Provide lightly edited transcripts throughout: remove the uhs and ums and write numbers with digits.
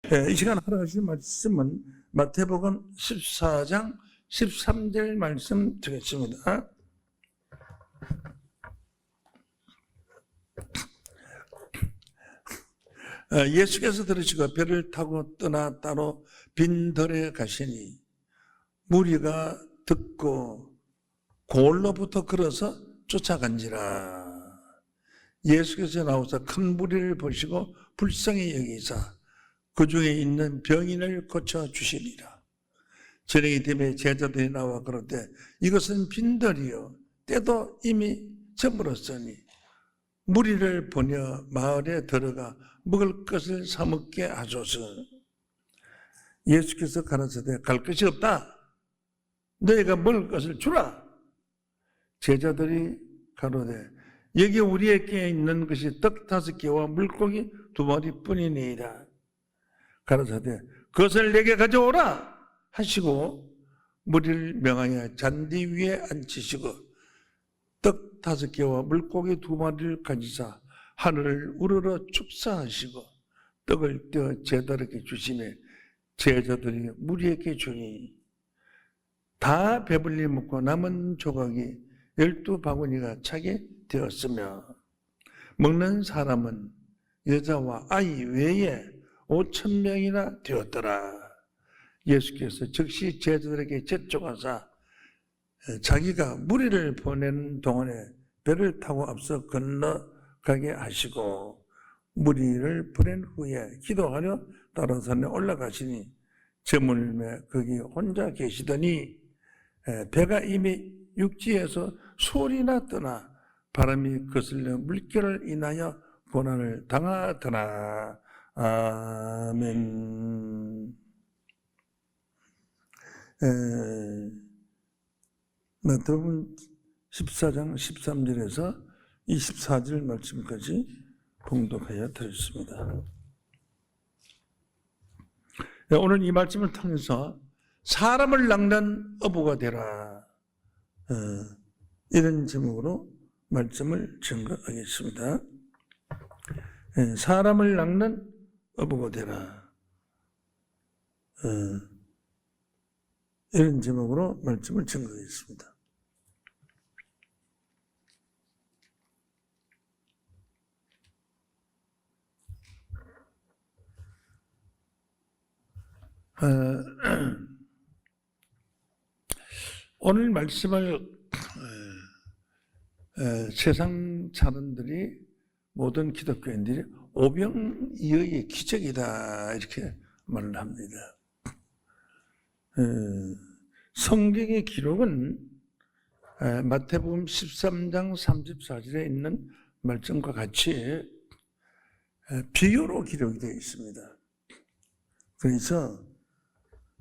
이 시간 하루 하실 말씀은 마태복음 14장 13절 말씀 드리겠습니다. 예수께서 들으시고 배를 타고 떠나 따로 빈들에 가시니 무리가 듣고 골로부터 걸어서 쫓아간지라. 예수께서 나오사 큰 무리를 보시고 불쌍히 여기사 그 중에 있는 병인을 고쳐주시리라. 저녁이 되매 제자들이 나와 그러되 이것은 빈들이요 때도 이미 저물었으니 무리를 보내어 마을에 들어가 먹을 것을 사 먹게 하소서. 예수께서 가라사대 갈 것이 없다. 너희가 먹을 것을 주라. 제자들이 가로되 여기 우리에게 있는 것이 떡 5개와 물고기 2마리뿐이니이다. 가라사대 그것을 내게 가져오라 하시고 무리를 명하여 잔디 위에 앉히시고 떡 5개와 물고기 2마리를 가지사 하늘을 우러러 축사하시고 떡을 떼어 제자들에게 주시매 제자들이 무리에게 주니 다 배불리 먹고 남은 조각이 12바구니가 차게 되었으며 먹는 사람은 여자와 아이 외에 5,000명이나 되었더라. 예수께서 즉시 제자들에게 재촉하사 자기가 무리를 보내는 동안에 배를 타고 앞서 건너가게 하시고 무리를 보낸 후에 기도하려 다른 산에 올라가시니 저물매 거기 혼자 계시더니 배가 이미 육지에서 소리나 떠나 바람이 거슬려 물결을 인하여 고난을 당하더라. 아멘. 마태복음 14장 13절에서 24절 말씀까지 봉독하여 드렸습니다. 오늘 이 말씀을 통해서 사람을 낚는 어부가 되라, 이런 제목으로 말씀을 증거하겠습니다. 사람을 낚는 어부가 되라, 이런 제목으로 말씀을 증거하겠습니다. 오늘 말씀을 세상 사람들이 모든 기독교인들이 오병이어의 기적이다 이렇게 말을 합니다. 성경의 기록은 마태복음 13장 34절에 있는 말씀과 같이 비유로 기록이 되어 있습니다. 그래서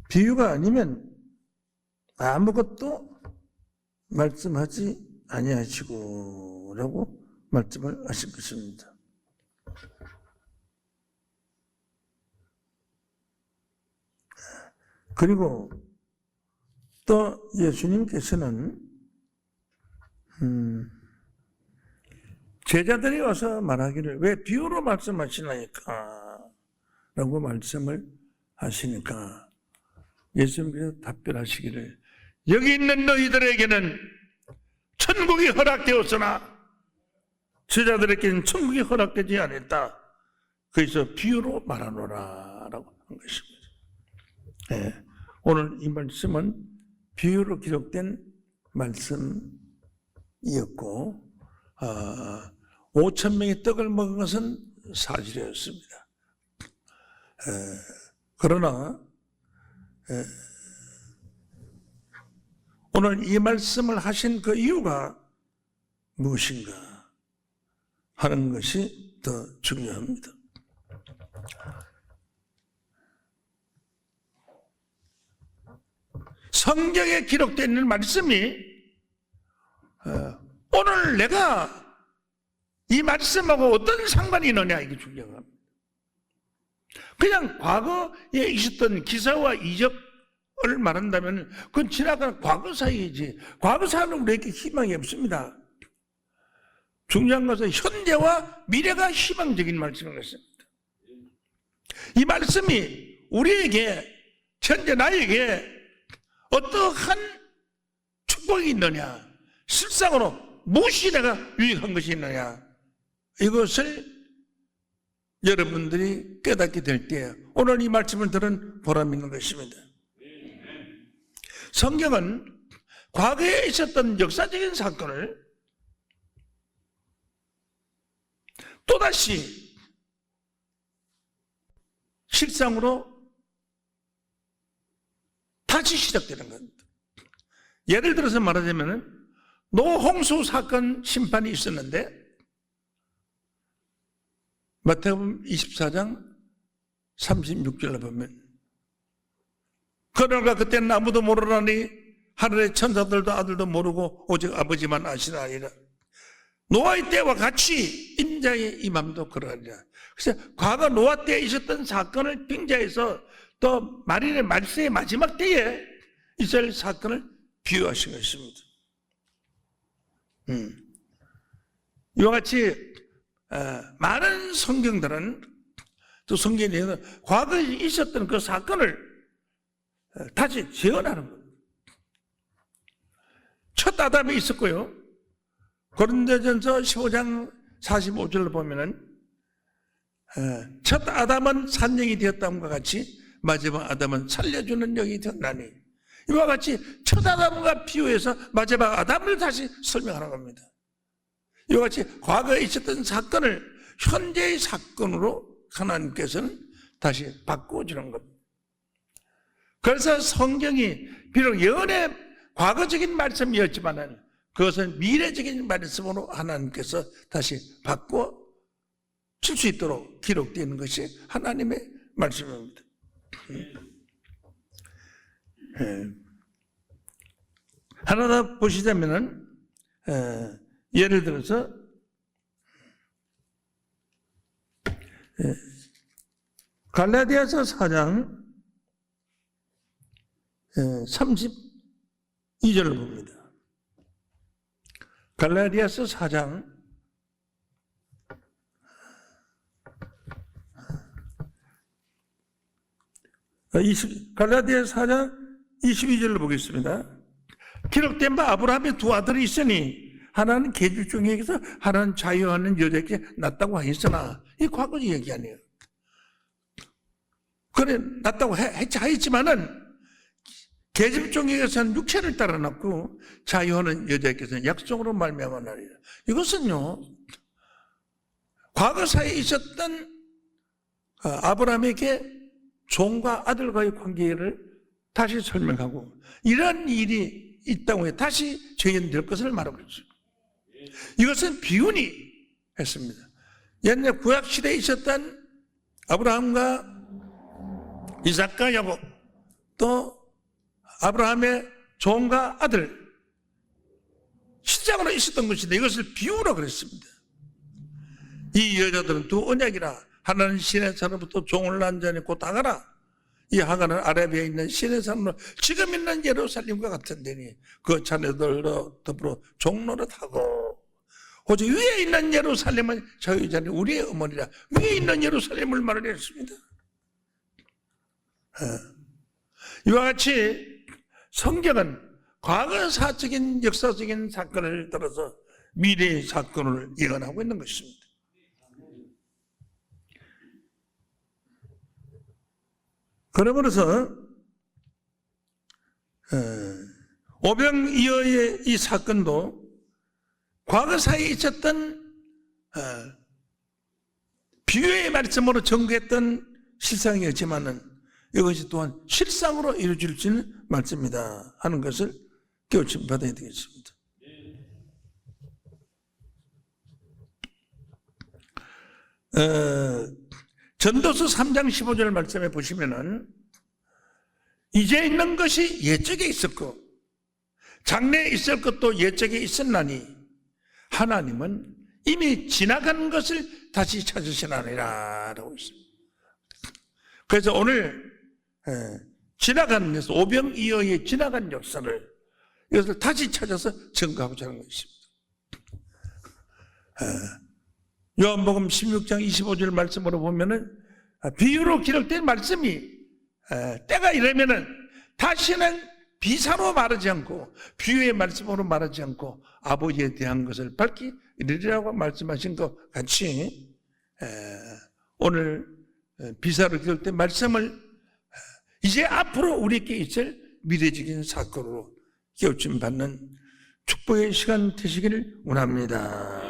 비유가 아니면 아무것도 말씀하지 아니하시고 라고 말씀을 하신 것입니다. 그리고 또 예수님께서는 제자들이 와서 말하기를 왜 비유로 말씀하시나이까 라고 말씀을 하시니까 예수님께서 답변하시기를 여기 있는 너희들에게는 천국이 허락되었으나 제자들에게는 천국이 허락되지 않았다. 그래서 비유로 말하노라 라고 한 것입니다. 오늘 이 말씀은 비유로 기록된 말씀이었고 5,000명이 떡을 먹은 것은 사실이었습니다. 그러나 오늘 이 말씀을 하신 그 이유가 무엇인가 하는 것이 더 중요합니다. 성경에 기록되어 있는 말씀이 오늘 내가 이 말씀하고 어떤 상관이 있느냐 이게 중요합니다. 그냥 과거에 있었던 기사와 이적을 말한다면 그건 지나간 과거 사이이지 과거 사이는 우리에게 희망이 없습니다. 중요한 것은 현재와 미래가 희망적인 말씀을 했습니다. 이 말씀이 우리에게, 현재 나에게 어떠한 축복이 있느냐, 실상으로 무엇이 내가 유익한 것이 있느냐, 이것을 여러분들이 깨닫게 될 때 오늘 이 말씀을 들은 보람이 있는 것입니다. 성경은 과거에 있었던 역사적인 사건을 또다시 실상으로 다시 시작되는 겁니다. 예를 들어서 말하자면 노홍수 사건 심판이 있었는데 마태복음 24장 36절을 보면 그러나 그때는 아무도 모르라니 하늘의 천사들도 아들도 모르고 오직 아버지만 아시나니라. 노아의 때와 같이 인자의 임함도 그러하리라. 그래서 과거 노아 때에 있었던 사건을 빙자해서 또 마린의 말세의 마지막 때에 있을 사건을 비유하신 것입니다. 이와 같이 많은 성경들은, 또 성경에 과거에 있었던 그 사건을 다시 재현하는 겁니다. 첫 아담이 있었고요. 고린도전서 15장 45절을 보면은 첫 아담은 산영이 되었다함과 같이 마지막 아담은 살려주는 영이 되었나니, 이와 같이 첫 아담과 비유해서 마지막 아담을 다시 설명하는 겁니다. 이와 같이 과거에 있었던 사건을 현재의 사건으로 하나님께서는 다시 바꿔주는 겁니다. 그래서 성경이 비록 예언의 과거적인 말씀이었지만 그것은 미래적인 말씀으로 하나님께서 다시 바꿔 줄 수 있도록 기록되어 있는 것이 하나님의 말씀입니다. 하나 더 보시자면은, 예를 들어서 갈라디아서 4장 32절을 봅니다. 갈라디아서 4장 갈라디아서 4장 22절을 보겠습니다. 기록된 바 아브라함의 두 아들이 있으니 하나는 계집 중에서 하나는 자유하는 여자에게 낳았다고 하였으나, 이 과거 얘기 아니에요. 그래 낳았다고 하였지만은 계집 중에서는 육체를 따라 낳고 자유하는 여자에게서는 약속으로 말미암아 나리라. 이것은요, 과거사에 있었던 아브라함에게 종과 아들과의 관계를 다시 설명하고, 이러한 일이 있다고 해 다시 재현될 것을 말하고 있어요. 이것은 비운이 했습니다. 옛날 구약시대에 있었던 아브라함과 이삭과 야곱, 또 아브라함의 종과 아들, 실장으로 있었던 것인데 이것을 비유로 그랬습니다. 이 여자들은 두 언약이라, 하나는 신의 산으로부터 종을 낳은 자니 곧 하가라, 이 하가는 아라비아에 있는 신의 산으로 지금 있는 예루살렘과 같은 데니 그 자녀들로 더불어 종노릇하고, 오직 위에 있는 예루살렘은 자유자니 우리의 어머니라. 위에 있는 예루살렘을 말했습니다. 이와 같이 성경은 과거사적인 역사적인 사건을 들어서 미래의 사건을 예언하고 있는 것입니다. 그러므로서 오병이어의 이 사건도 과거사에 있었던 비유의 말씀으로 전개했던 실상이었지만은 이것이 또한 실상으로 이루어질 수 있는 말씀이다 하는 것을 깨우침 받아야 되겠습니다. 전도서 3장 15절 말씀에 보시면은 이제 있는 것이 옛적에 있었고 장래에 있을 것도 옛적에 있었나니 하나님은 이미 지나간 것을 다시 찾으시나니라 라고 있습니다. 그래서 오늘 지나간 역사, 오병이어의 지나간 역사를 이것을 다시 찾아서 증거하고자 하는 것입니다. 요한복음 16장 25절 말씀으로 보면은 비유로 기록된 말씀이 때가 이르면은 다시는 비사로 말하지 않고 비유의 말씀으로 말하지 않고 아버지에 대한 것을 밝히 이르리라고 말씀하신 것 같이 오늘 비사로 기록된 말씀을 이제 앞으로 우리에게 있을 미래적인 사건으로 깨우침 받는 축복의 시간 되시기를 원합니다.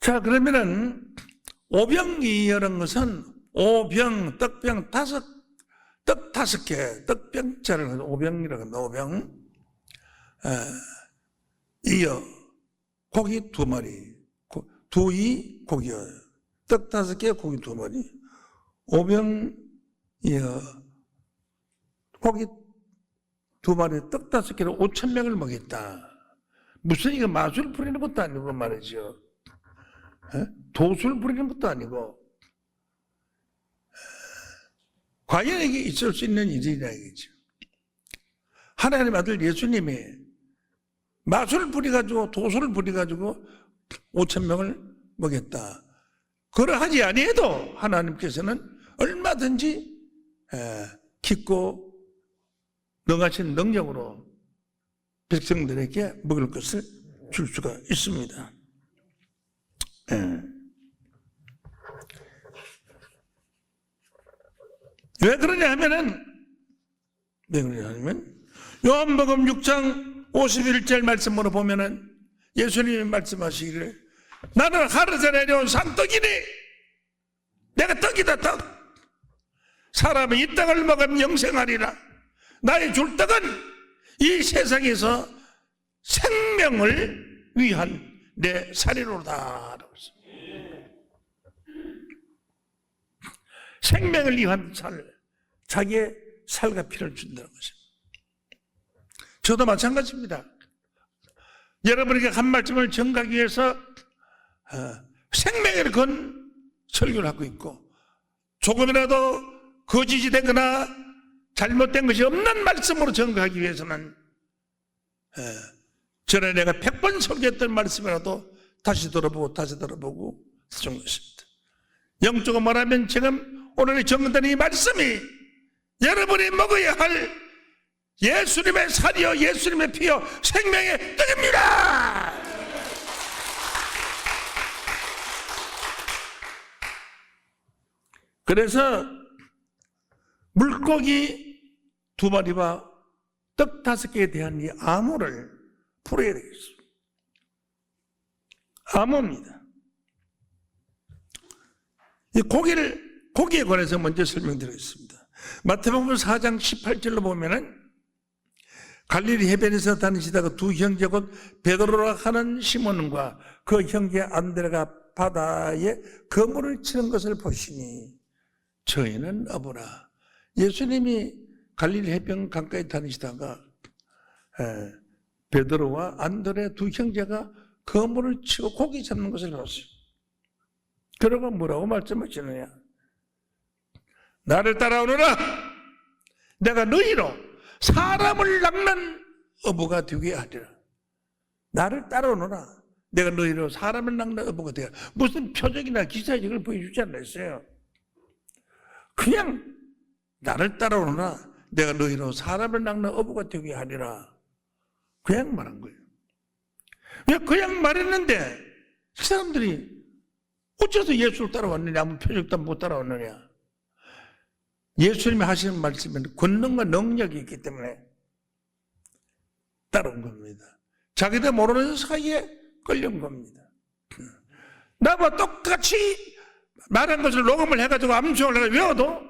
자, 그러면은 오병이어라는 것은 오병, 떡병 떡 5개, 떡병자를 해서 오병이라고 합니다. 오병. 이어 고기 2마리, 두이 고기요. 떡 5개, 고기 2마리. 오병 이어 고기 2마리, 떡 5개로 5,000명을 먹였다. 무슨 이거 마술 부리는 것도 아니고 말이죠. 도술 부리는 것도 아니고 과연 이게 있을 수 있는 일이라 이거죠. 하나님의 아들 예수님이 마술 부려가지고 도술 부려가지고 5,000명을 먹였다. 그러하지 아니해도 하나님께서는 얼마든지 깊고 능하신 능력으로 백성들에게 먹을 것을 줄 수가 있습니다. 왜 그러냐 하면은 요한복음 6장 51절 말씀으로 보면은 예수님이 말씀하시기를 나는 하늘에서 내려온 산떡이니 내가 떡이다 떡. 사람이 이 떡을 먹으면 영생하리라. 나의 줄 떡은 이 세상에서 생명을 위한 내 살이로다. 생명을 위한 살, 자기의 살과 피를 준다는 것입니다. 저도 마찬가지입니다. 여러분에게 한 말씀을 전가하기 위해서 생명을 건 설교를 하고 있고 조금이라도 거짓이 되거나 잘못된 것이 없는 말씀으로 전가하기 위해서는 전에 내가 100번 설교했던 말씀이라도 다시 들어보고 쓰는 것입니다. 영적으로 말하면 지금 오늘 전문된 이 말씀이 여러분이 먹어야 할 예수님의 살이요 예수님의 피요 생명의 떡입니다. 그래서 물고기 2마리와 떡 5개에 대한 이 암호를 풀어야 되겠습니다. 암호입니다. 이 고기에 관해서 먼저 설명드리겠습니다. 마태복음 4장 18절로 보면은 갈릴리 해변에서 다니시다가 두 형제 곧 베드로라 하는 시몬과 그 형제 안드레가 바다에 그물을 치는 것을 보시니 저희는 어부라. 예수님이 갈릴리 해변 강가에 다니시다가 베드로와 안드레 두 형제가 그물을 치고 고기 잡는 것을 봤어요. 그러고 뭐라고 말씀하시느냐? 나를 따라오너라. 내가 너희로 사람을 낚는 어부가 되게 하리라. 나를 따라오너라. 내가 너희로 사람을 낚는 어부가 되게 하리라. 무슨 표적이나 기사적을 보여주지 않았어요. 그냥 나를 따라오너라. 내가 너희로 사람을 낚는 어부가 되게 하리라. 그냥 말한 거예요. 왜 그냥 말했는데 그 사람들이 어째서 예수를 따라왔느냐? 아무 표적도 못 따라왔느냐? 예수님이 하시는 말씀에는 권능과 능력이 있기 때문에 따라온 겁니다. 자기들 모르는 사이에 끌려온 겁니다. 나와 똑같이 말한 것을 녹음을 해가지고 암송을 해서 외워도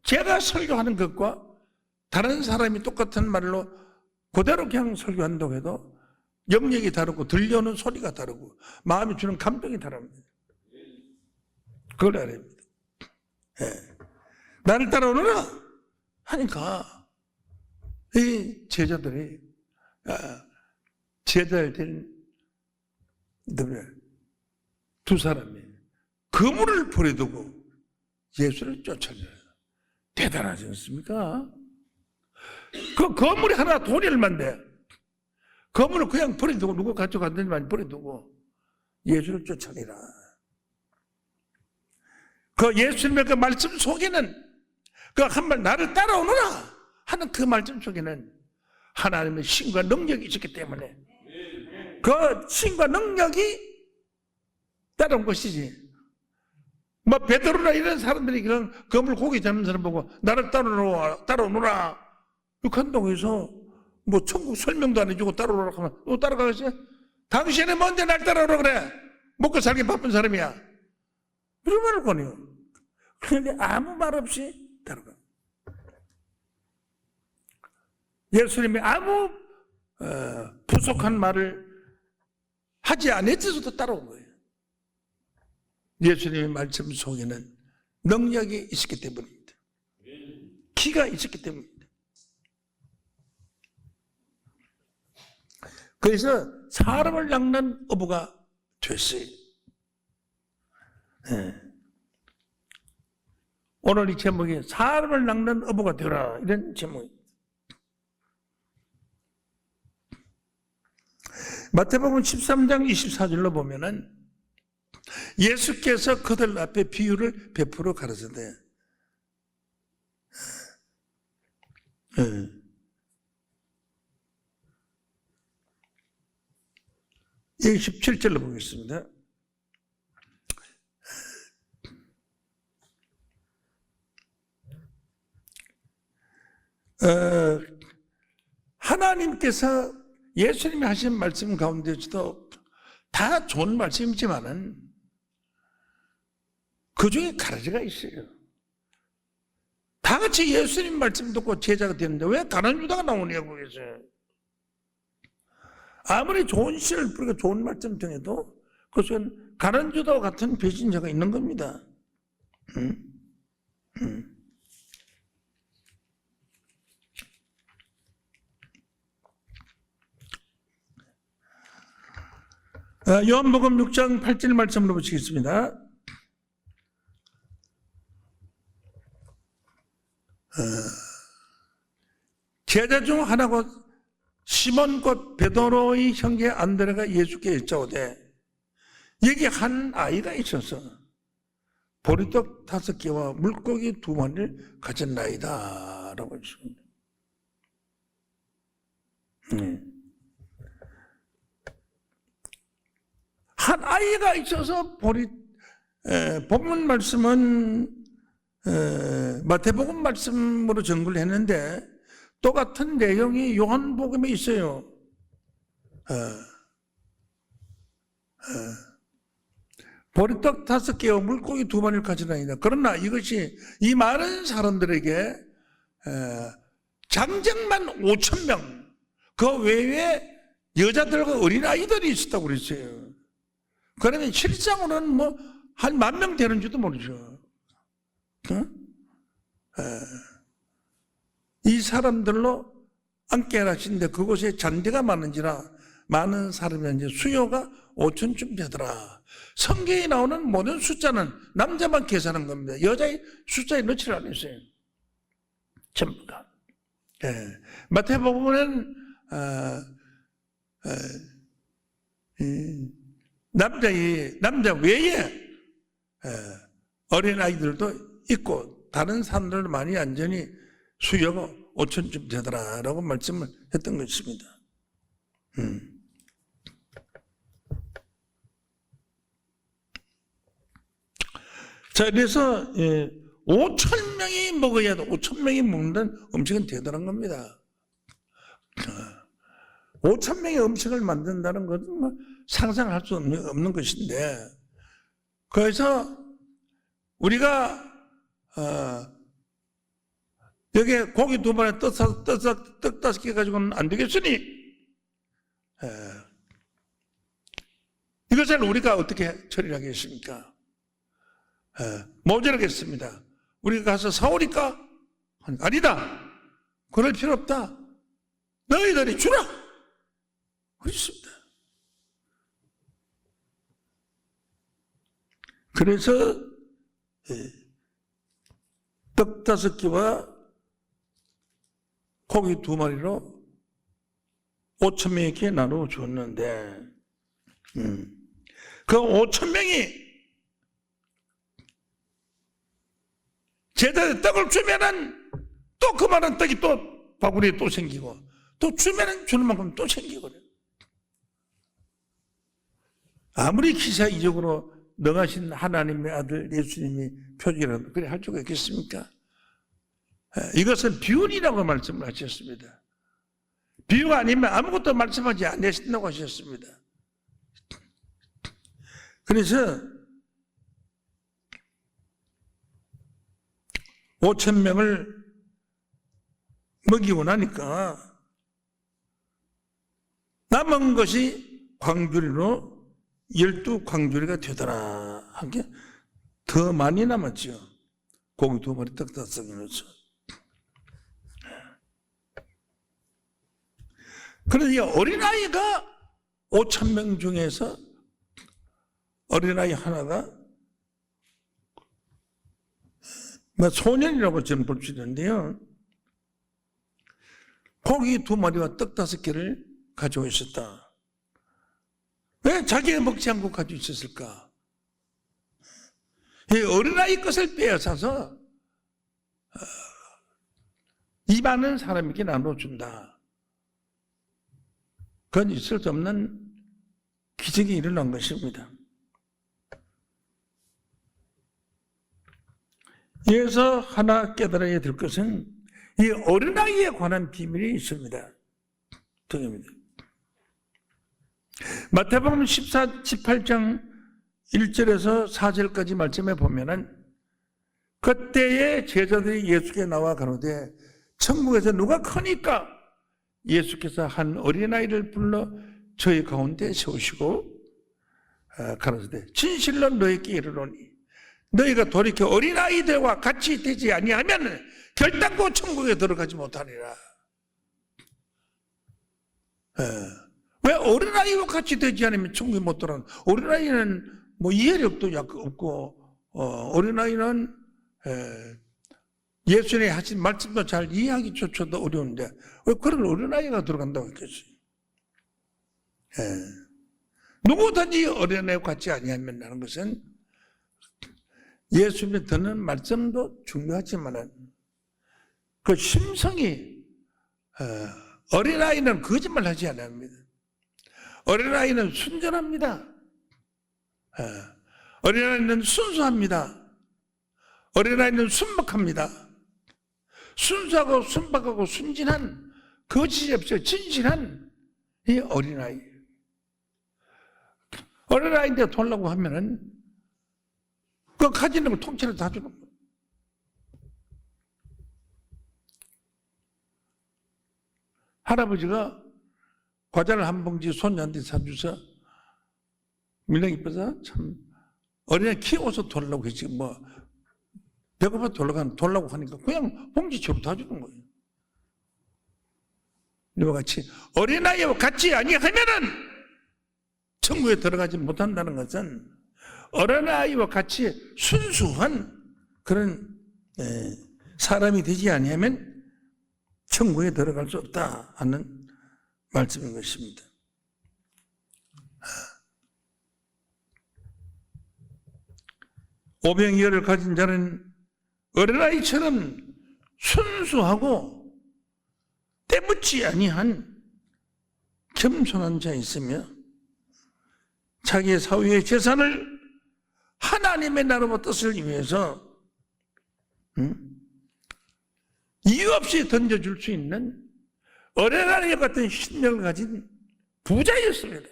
제가 설교하는 것과 다른 사람이 똑같은 말로 그대로 그냥 설교한다고 해도 영역이 다르고 들려오는 소리가 다르고 마음이 주는 감동이 다릅니다. 그걸 알아야 합니다. 네. 나를 따라오너라 하니까 이 제자들이 제자들 두 사람이 그물을 버려두고 예수를 쫓아내요. 대단하지 않습니까? 그 거물이 하나 돈이 얼만데 거물을 그냥 버려두고 누구 가져갔는지만 버려두고 예수를 쫓아내라. 그 예수님의 그 말씀 속에는 그 한 말 나를 따라오너라 하는 그 말씀 속에는 하나님의 신과 능력이 있었기 때문에 그 신과 능력이 따라온 것이지. 뭐 베드로나 이런 사람들이 그런 거물 고기 잡는 사람 보고 나를 따라오너라 이렇게 한다고 해서 뭐 천국 설명도 안 해주고 따라오라고 하면 너 따라가겠어요? 당신이 뭔데 날 따라오라 그래? 먹고 살기 바쁜 사람이야. 이런 말을 거네요. 그런데 아무 말 없이 따라가. 예수님이 아무 부족한 말을 하지 않았어도 따라온 거예요. 예수님의 말씀 속에는 능력이 있었기 때문입니다. 기가 있었기 때문입니다. 그래서 사람을 낚는 어부가 됐어요. 네. 오늘 이 제목이 사람을 낚는 어부가 되라 이런 제목입니다. 마태복음 13장 24절로 보면은 예수께서 그들 앞에 비유를 베풀어 가르치되 여기 17절로 보겠습니다. 하나님께서 예수님이 하신 말씀 가운데서도 다 좋은 말씀이지만은 그 중에 가라지가 있어요. 다 같이 예수님 말씀 듣고 제자가 되는데 왜 가난 유다가 나오냐고 해서 아무리 좋은 씨를 뿌리고 좋은 말씀 중에도 그것은 가난 유다와 같은 배신자가 있는 겁니다. 요한복음 6장 8절 말씀으로 보시겠습니다. 제자 중 하나고 시몬 곧 베드로의 형제 안드레가 예수께 여짜오되 여기 한 아이가 있어서 보리떡 5개와 물고기 2마리를 가졌나이다 라고 했습니다. 한 아이가 있어서 본문 말씀은 마태복음 말씀으로 정리를 했는데 똑같은 내용이 요한복음에 있어요. 보리떡 5개와 물고기 2마리를 가져다니다. 그러나 이것이 이 많은 사람들에게 장정만 5,000명, 그 외에 여자들과 어린아이들이 있었다고 그랬어요. 그러면 실상으로는 뭐 한 10,000명 되는지도 모르죠. 이 사람들로 함께 하시는데 그곳에 잔디가 많은지라 많은 사람이 이제 수요가 5,000쯤 되더라. 성경에 나오는 모든 숫자는 남자만 계산한 겁니다. 여자의 숫자에 넣지를 않았어요. 전부가. 마태복음은 남자 외에 어린아이들도 있고 다른 사람들도 많이 안전히 수요가 5,000쯤 되더라라고 말씀을 했던 것입니다. 자, 그래서 5,000명이 먹어야 돼. 5,000명이 먹는 음식은 대단한 겁니다. 5,000명의 음식을 만든다는 것은 뭐 상상할 수 없는 것인데, 그래서 우리가 여기에 고기 2마리 떡 5개 가지고는 안 되겠으니 이것을 우리가 어떻게 처리하겠습니까? 모자라겠습니다. 우리가 가서 사오니까 아니다. 그럴 필요 없다. 너희들이 주라. 그렇습니다. 그래서 떡 5개와 고기 2마리로 5,000명에게 나누어 줬는데 그 5,000명이 제자들 떡을 주면은 또 그만한 떡이 또 바구니에 또 생기고, 또 주면은 주는 만큼 또 생기고 그래요. 아무리 기사이적으로 능하신 하나님의 아들 예수님이 표적이라도 그래 할 수가 있겠습니까? 이것은 비운이라고 말씀을 하셨습니다. 비유가 아니면 아무것도 말씀하지 않으신다고 하셨습니다. 그래서 5,000명을 먹이고 나니까 남은 것이 광주리로 12광주리가 되더라 한 게 더 많이 남았죠. 고기 2마리 떡 5개 넣어서. 그런데 이 어린아이가 5,000명 중에서 어린아이 하나가 소년이라고 저는 볼 수 있는데요. 고기 2마리와 떡 5개를 가지고 있었다. 왜 자기가 먹지 않고 가지고 있었을까? 이 어린아이 것을 빼앗아서 이 많은 사람에게 나눠준다. 그건 있을 수 없는 기적이 일어난 것입니다. 여기서 하나 깨달아야 될 것은 이 어린아이에 관한 비밀이 있습니다. 등입니다. 마태복음 18장 1절에서 4절까지 말씀에 보면은 그때에 제자들이 예수께 나와 가로되 천국에서 누가 크니까 예수께서 한 어린아이를 불러 저희 가운데 세우시고 가로되 진실로 너희에게 이르노니 너희가 돌이켜 어린아이들과 같이 되지 아니하면 결단코 천국에 들어가지 못하리라. 왜 어린아이와 같이 되지 않으면 천국에 못 들어가는? 어린아이는 뭐 이해력도 없고 어린아이는 예수님이 하신 말씀도 잘 이해하기조차도 어려운데 왜 그런 어린아이가 들어간다고 했겠어요? 누구든지 어린아이와 같지 아니하면 라는 것은 예수님이 듣는 말씀도 중요하지만 그 심성이 어린아이는 거짓말 하지 않습니다. 어린아이는 순전합니다. 어린아이는 순수합니다. 어린아이는 순박합니다. 순수하고 순박하고 순진한 거짓이 없어요. 진실한 이 어린아이. 어린아이인데 돌라고 하면은 그 가지는 거 통째로 다 주는 거예요. 할아버지가 과자를 한 봉지 손녀한테 사주서 밀랑 이뻐서 참 어린애 키워서 돌라고 했지 뭐 배고파 돌라고 하니까 그냥 봉지처럼 다 주는 거예요. 이와 같이 어린아이와 같이 아니하면은 천국에 들어가지 못한다는 것은 어린아이와 같이 순수한 그런 사람이 되지 아니하면 천국에 들어갈 수 없다 하는 말씀인 것입니다. 오병이어를 가진 자는 어린아이처럼 순수하고 때묻지 아니한 겸손한 자 있으며 자기의 사후의 재산을 하나님의 나라와 뜻을 위해서 이유 없이 던져줄 수 있는 어린아이 같은 신명을 가진 부자였습니다.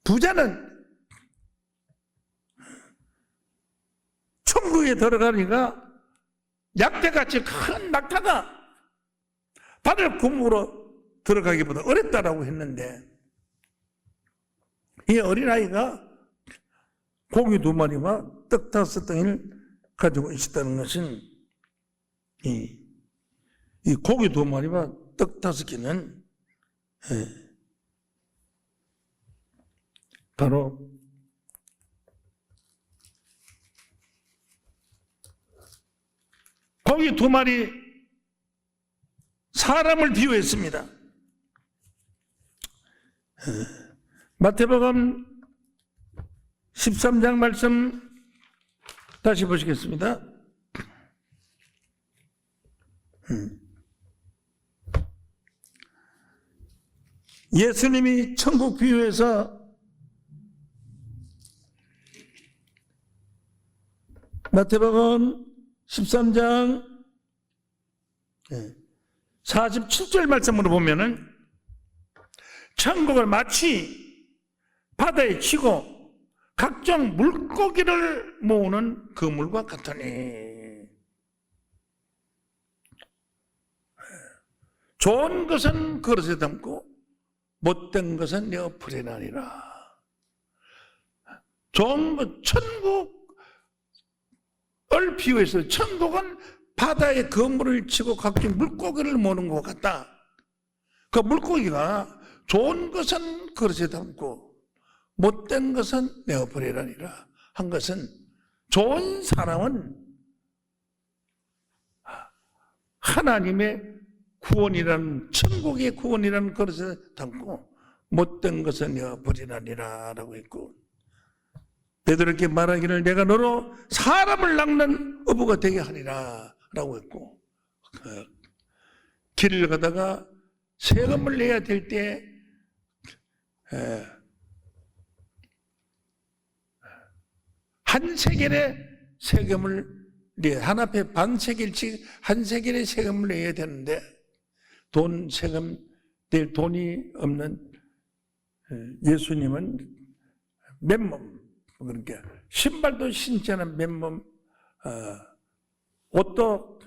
부자는 천국에 들어가니까 약대같이 큰 낙타가 바늘 구멍으로 들어가기보다 어렵다라고 했는데 이 어린아이가 고기 2마리와 떡 5덩이를 가지고 있었다는 것은 이 고기 2마리와 떡 5개는 바로 고기 2마리 사람을 비유했습니다. 마태복음 13장 말씀 다시 보시겠습니다. 예수님이 천국 비유에서 마태복음 13장 47절 말씀으로 보면은 천국을 마치 바다에 치고 각종 물고기를 모으는 그물과 같으니 좋은 것은 그릇에 담고 못된 것은 내어 버리나니라. 좋은 것, 천국을 비유해서 천국은 바다에 그물을 치고 각종 물고기를 모으는 것 같다. 그 물고기가 좋은 것은 그릇에 담고 못된 것은 내어 버리라니라 한 것은, 좋은 사람은 하나님의 구원이라는, 천국의 구원이라는 그릇에 담고 못된 것은 내어 버리라니라 라고 했고, 베드로에게 말하기를 내가 너로 사람을 낚는 어부가 되게 하리라 라고 했고, 길을 가다가 세금을 내야 될 때 한 세겔의 세금을 한 앞에 반 세겔씩 한 세겔의 세금을 내야 되는데 돈 세금 낼 돈이 없는 예수님은 맨몸, 그러니까 신발도 신지 않은 맨몸, 옷도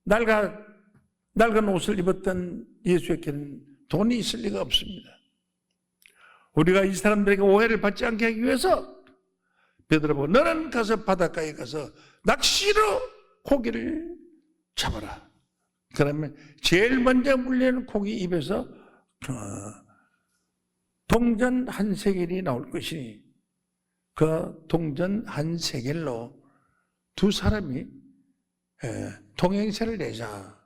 낡은 옷을 입었던 예수에게는 돈이 있을 리가 없습니다. 우리가 이 사람들에게 오해를 받지 않게 하기 위해서 베드로 보고 너는 가서 바닷가에 가서 낚시로 고기를 잡아라. 그러면 제일 먼저 물리는 고기 입에서 동전 한 세겔이 나올 것이니 그 동전 한 세겔로 두 사람이 동행세를 내자.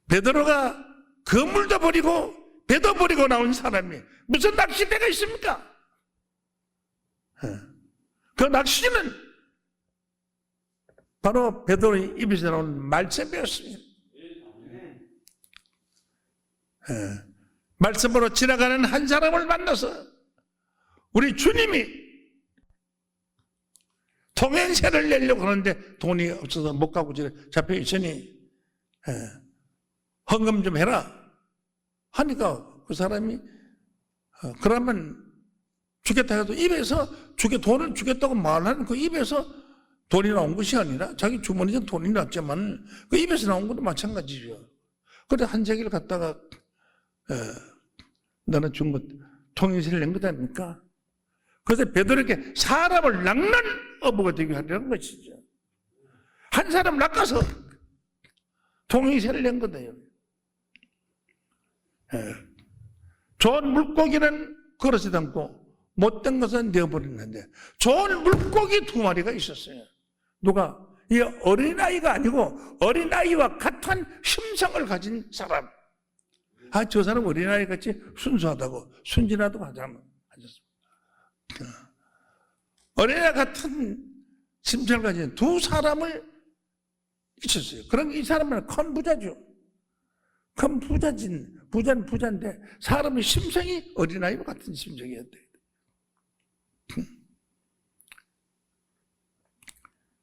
베드로가 그물도 버리고 배도 버리고 나온 사람이 무슨 낚싯대가 있습니까? 그 낚시는 바로 베드로의 입에서 나온 말씀이었습니다. 말씀으로 지나가는 한 사람을 만나서 우리 주님이 동행세를 내려고 하는데 돈이 없어서 못 가고 잡혀 있으니 헌금 좀 해라 하니까 그 사람이 그러면 주겠다 해도 입에서 돈을 주겠다고 말하는 그 입에서 돈이 나온 것이 아니라 자기 주머니에 돈이 났지만 그 입에서 나온 것도 마찬가지죠. 그래 한 세기를 갖다가 너는 준 것 통행세를 낸 것 아닙니까? 그래서 베드로에게 사람을 낚는 어부가 되게 하려는 것이죠. 한 사람 낚아서 통행세를 낸 거예요. 좋은 물고기는 그릇에 담고 못된 것은 내어버리는데 좋은 물고기 두 마리가 있었어요. 누가? 이 어린아이가 아니고 어린아이와 같은 심성을 가진 사람. 저 사람 어린아이 같이 순수하다고 순진하다고 하셨습니다. 어린아이 같은 심성을 가진 두 사람을 있었어요. 그럼 이 사람은 큰 부자죠. 큰 부자는 부자인데 사람의 심성이 어린아이와 같은 심성이었대.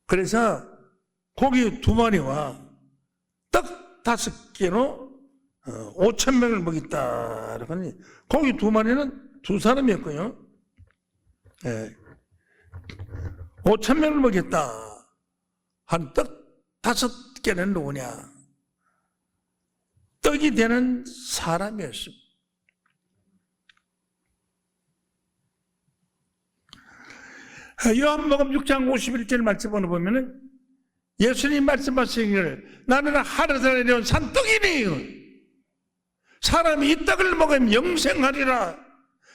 그래서 고기 2마리와 떡 5개로 5,000명을 먹였다. 그러니 고기 2마리는 2사람이었고요. 5,000명을 먹였다. 한 떡 5개는 누구냐? 떡이 되는 사람이었습니다. 요한복음 6장 51절 말씀을 보면은 예수님 말씀하시기를 나는 하늘에서 내려온 산떡이니 사람이 이 떡을 먹으면 영생하리라.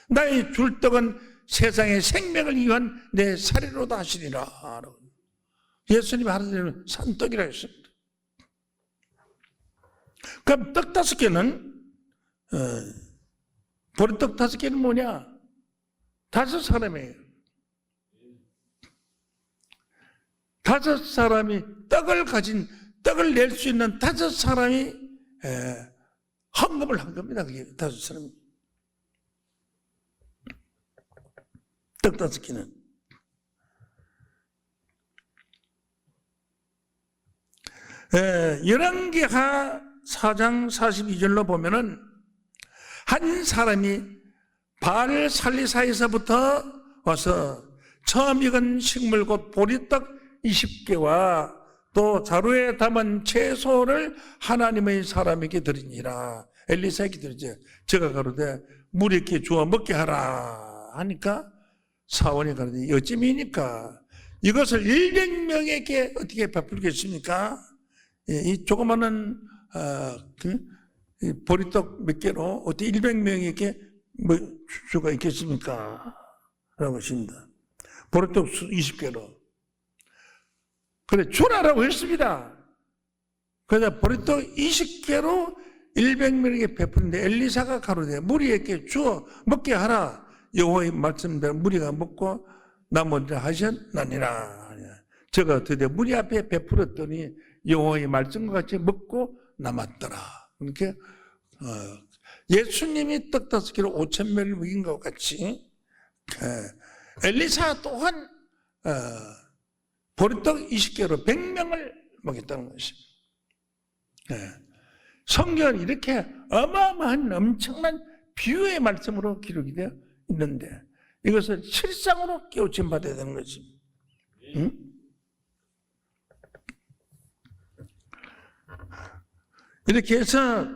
나의 줄 떡은 세상의 생명을 위한 내 살이로다 하시리라. 예수님이 하늘에서 내려온 산떡이라 했습니다. 그럼 떡 5개는 보리떡 5개는 뭐냐? 5사람이에요. 5사람이 떡을 낼 수 있는 5사람이 헌금을 한 겁니다. 그게 5사람이. 떡 5개는. 열왕기하 4장 42절로 보면은 한 사람이 바알 살리사에서부터 와서 처음 익은 식물 곧 보리떡 20개와 또 자루에 담은 채소를 하나님의 사람에게 드리니라. 엘리사에게 드리지. 저가 가로되 무리께 주어 먹게 하라 하니까 사원이 가로되 어찌미니까 이것을 100명에게 어떻게 베풀겠습니까? 이 조그마한 보리떡 몇 개로 어떻게 100명에게 뭐 수가 있겠습니까? 라고 하십니다. 보리떡 20개로. 그래, 주라라고 했습니다. 그래서 보리떡 20개로 100명에게 베푸는데 엘리사가 가로되 무리에게 주어 먹게 하라. 여호와의 말씀대로 무리가 먹고 나머지를 하셨나니라. 저가 드디어 무리 앞에 베풀었더니 여호와의 말씀과 같이 먹고 남았더라. 그렇게 예수님이 떡 5개로 5,000명을 먹인 것 같이 엘리사 또한 보리떡 20개로 100명을 먹였다는 것입니다. 성경은 이렇게 어마어마한 엄청난 비유의 말씀으로 기록이 되어 있는데 이것을 실상으로 깨우침 받아야 되는 것입니다. 응? 이렇게 해서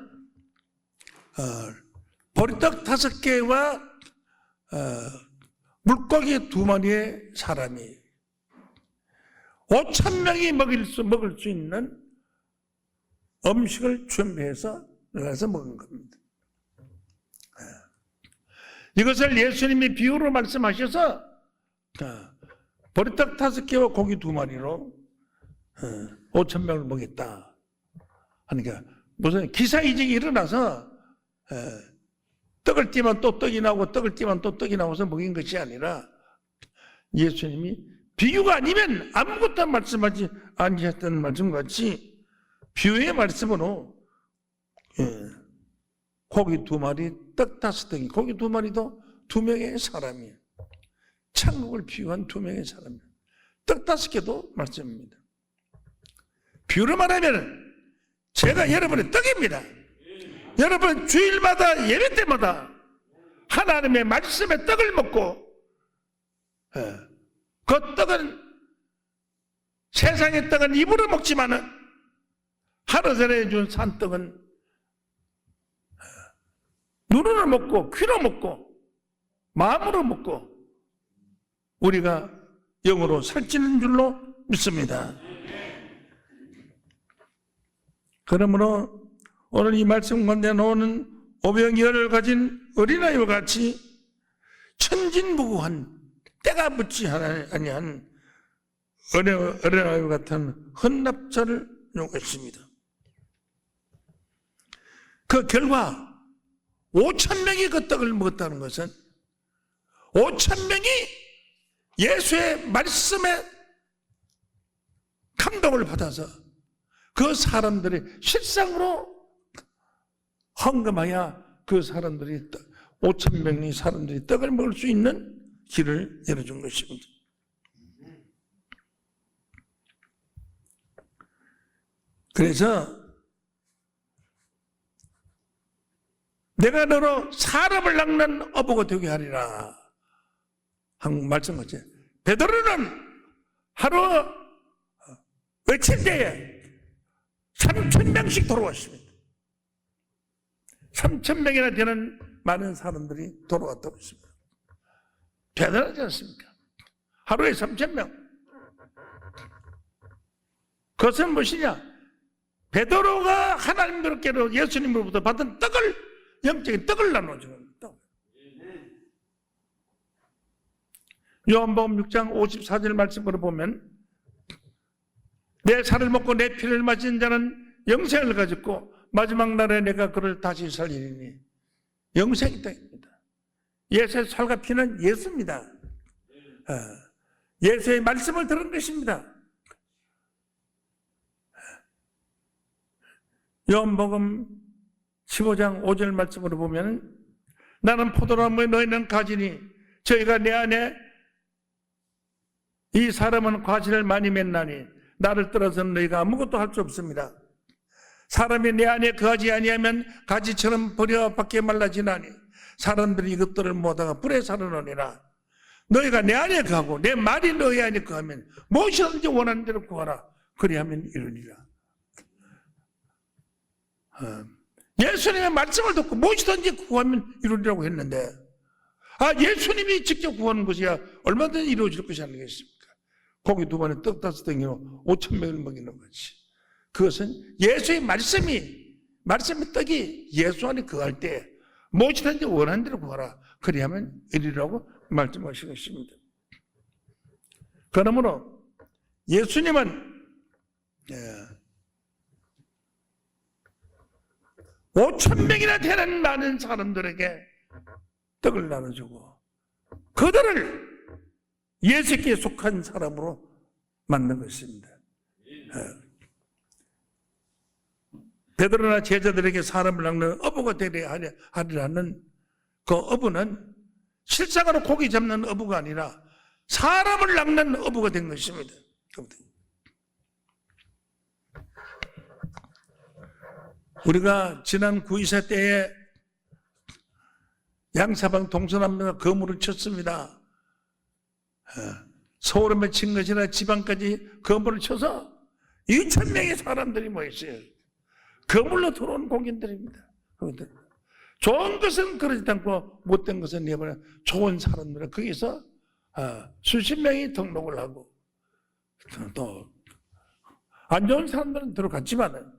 보리떡 5개와 물고기 2마리의 사람이 5,000명이 먹을 수 있는 음식을 준비해서 나가서 먹은 겁니다. 이것을 예수님이 비유로 말씀하셔서 보리떡 5개와 고기 2마리로 5,000명을 먹였다 하니까 무슨 기사이직이 일어나서 떡을 띄면 또 떡이 나오고 떡을 띄면 또 떡이 나와서 먹인 것이 아니라 예수님이 비유가 아니면 아무것도 말씀하지 아니셨던 말씀같이 비유의 말씀으로 고기 2마리, 떡 5덩이, 고기 2마리도 2명의 사람이에요. 천국을 비유한 2명의 사람이에요. 떡 5개도 말씀입니다. 비유로 말하면 제가 여러분의 떡입니다. 여러분 주일마다 예배 때마다 하나님의 말씀의 떡을 먹고 그 떡은 세상의 떡은 입으로 먹지만은 하루 전에 준 산떡은 눈으로 먹고 귀로 먹고 마음으로 먹고 우리가 영으로 살찌는 줄로 믿습니다. 그러므로 오늘 이 말씀 가운데 나오는 오병이어를 가진 어린아이와 같이 천진무구한 때가 묻지 아니한 어린아이와 같은 헌납자를 요구했습니다. 그 결과 5,000명이 그 떡을 먹었다는 것은 5,000명이 예수의 말씀에 감동을 받아서 그 사람들이 실상으로 헌금하여 그 사람들이 5,000명의 사람들이 떡을 먹을 수 있는 길을 열어준 것입니다. 그래서 내가 너로 사람을 낚는 어부가 되게 하리라 한 말씀하죠. 베드로는 하루 외칠 때에 3,000명씩 돌아왔습니다. 3,000명이나 되는 많은 사람들이 돌아왔다고 했습니다. 대단하지 않습니까? 하루에 3,000명. 그것은 무엇이냐? 베드로가 하나님께로 예수님으로부터 받은 떡을, 영적인 떡을 나눠주는 떡. 요한복음 6장 54절 말씀으로 보면 내 살을 먹고 내 피를 마신 자는 영생을 가졌고 마지막 날에 내가 그를 다시 살리리니 영생이 떡입니다. 예수의 살과 피는 예수입니다. 예수의 말씀을 들은 것입니다. 요한복음 15장 5절 말씀으로 보면 나는 포도나무에 너희는 가지니 저희가 내 안에 이 사람은 과실을 많이 맺나니 나를 떠나서는 너희가 아무것도 할 수 없습니다. 사람이 내 안에 거하지 아니하면 가지처럼 버려 밖에 말라지나니 사람들이 이것들을 모다가 불에 살아놓으리라. 너희가 내 안에 거하고 내 말이 너희 안에 거하면 무엇이든지 원하는 대로 구하라. 그리하면 이루리라. 예수님의 말씀을 듣고 무엇이든지 구하면 이루리라고 했는데 예수님이 직접 구하는 것이야 얼마든지 이루어질 것이 아니겠습니까? 고기 2번에 떡 5덩이로 5,000명을 먹이는 것이, 그것은 예수의 말씀이 떡이 예수 안에 거할 때 무엇이든지 원하는 대로 구하라. 그리하면 이루리라고 말씀하신 것입니다. 그러므로 예수님은 5,000명이나 되는 많은 사람들에게 떡을 나눠주고 그들을 예수께 속한 사람으로 만든 것입니다. 베드로나 제자들에게 사람을 낚는 어부가 되려 하리라는 그 어부는 실상으로 고기 잡는 어부가 아니라 사람을 낚는 어부가 된 것입니다. 우리가 지난 구이사 때에 양사방 동서남녀가 거물을 쳤습니다. 서울에 맺힌 것이나 지방까지 거물을 쳐서 2,000명의 사람들이 모였어요. 거물로 들어온 공인들입니다. 좋은 것은 그러지 않고 못된 것은 내버려 좋은 사람들은 거기서 수십 명이 등록을 하고 또 안 좋은 사람들은 들어갔지만은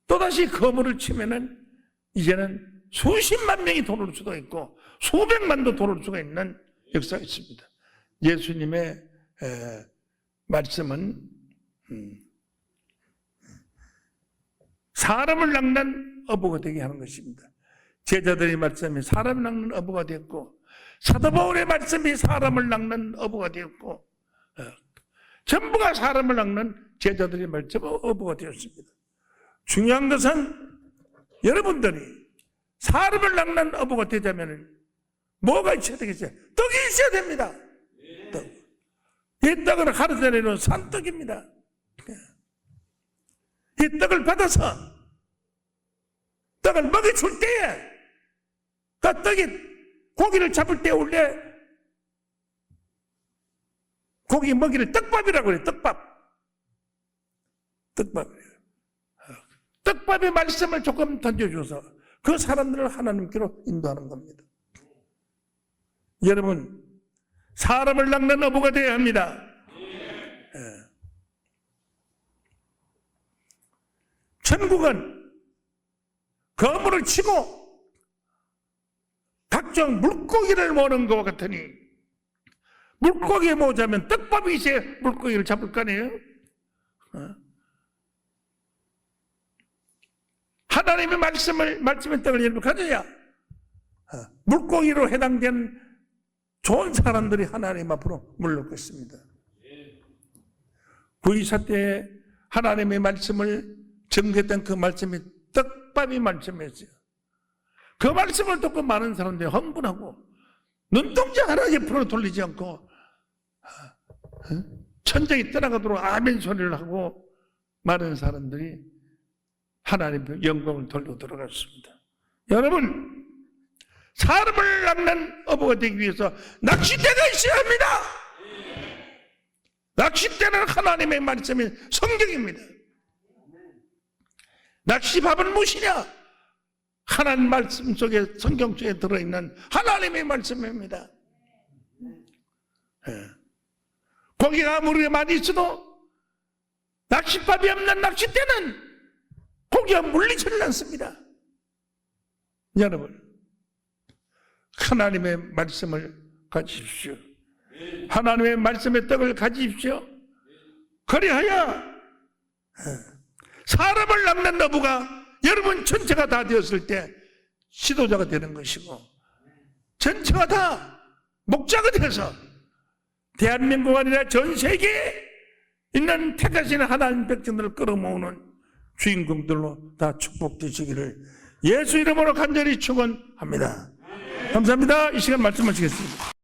또다시 거물을 치면은 이제는 수십만 명이 돌아올 수도 있고 수백만도 돌아올 수가 있는 역사가 있습니다. 예수님의 말씀은 사람을 낚는 어부가 되게 하는 것입니다. 제자들의 말씀이 사람을 낚는 어부가 되었고 사도 바울의 말씀이 사람을 낚는 어부가 되었고 전부가 사람을 낚는 제자들의 말씀 어부가 되었습니다. 중요한 것은 여러분들이 사람을 낚는 어부가 되자면 뭐가 있어야 되겠어요? 떡이 있어야 됩니다. 떡. 이 떡은 하루 전에 놓은 산떡입니다. 이 떡을 받아서 떡을 먹여줄 때에 그 떡이 고기를 잡을 때 원래 고기 먹이를 떡밥이라고 그래요. 떡밥이에요. 떡밥의 말씀을 조금 던져줘서 그 사람들을 하나님께로 인도하는 겁니다. 여러분, 사람을 낚는 어부가 되어야 합니다. 천국은 거물을 치고 각종 물고기를 모는 것 같으니 물고기에 모자면 떡밥이 있어야 물고기를 잡을 거 아니에요? 하나님의 말씀의 떡을 여러분 가져야 물고기로 해당된 좋은 사람들이 하나님 앞으로 물러올 것입니다. 구이사 때 하나님의 말씀을 증거했던 그 말씀이 떡밥이 말씀이었어요. 그 말씀을 듣고 많은 사람들이 흥분하고 눈동자 하나 옆으로 돌리지 않고 천장이 떠나가도록 아멘 소리를 하고 많은 사람들이 하나님의 영광을 돌리고 들어갔습니다. 여러분, 사람을 낚는 어부가 되기 위해서 낚싯대가 있어야 합니다. 낚싯대는 하나님의 말씀이 성경입니다. 낚시밥은 무엇이냐? 하나님 말씀 속에, 성경 속에 들어있는 하나님의 말씀입니다. 고기가 아무리 많이 있어도 낚시밥이 없는 낚싯대는 고기가 물리지를 않습니다. 여러분, 하나님의 말씀을 가지십시오. 하나님의 말씀의 떡을 가지십시오. 그리하여 사람을 낚는 어부가 여러분 전체가 다 되었을 때 지도자가 되는 것이고 전체가 다 목자가 되어서 대한민국 아니라 전 세계에 있는 택하시는 하나님 백성들을 끌어모으는 주인공들로 다 축복되시기를 예수 이름으로 간절히 축원합니다. 감사합니다. 이 시간 말씀 마치겠습니다.